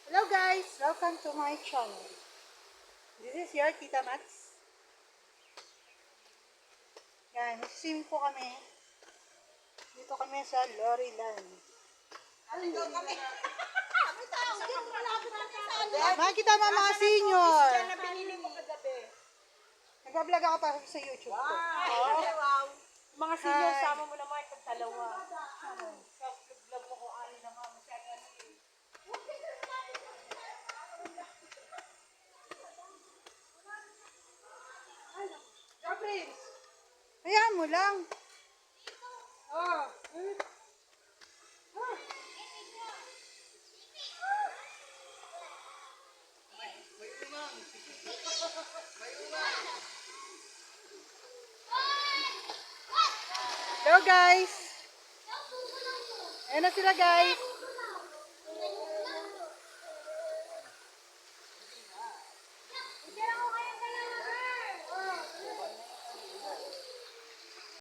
Hello guys! Welcome to my channel. This is your Tita Mats. Yan, swim po kami. Dito kami sa Loriland. Aligaw kami. May tao. Malapit natin sa ano. Makikita mo mga senior. Yan na pinili ko kagabi. Nag-vlog ako para sa YouTube ko. Wow. Mga senior, Hi. sama mo naman itong dalawa. Vlog mo kung ano na nga. Masyado ano eh. Gabriel! Hayaan mo lang. Oh. Hello guys! Ayan na sila guys.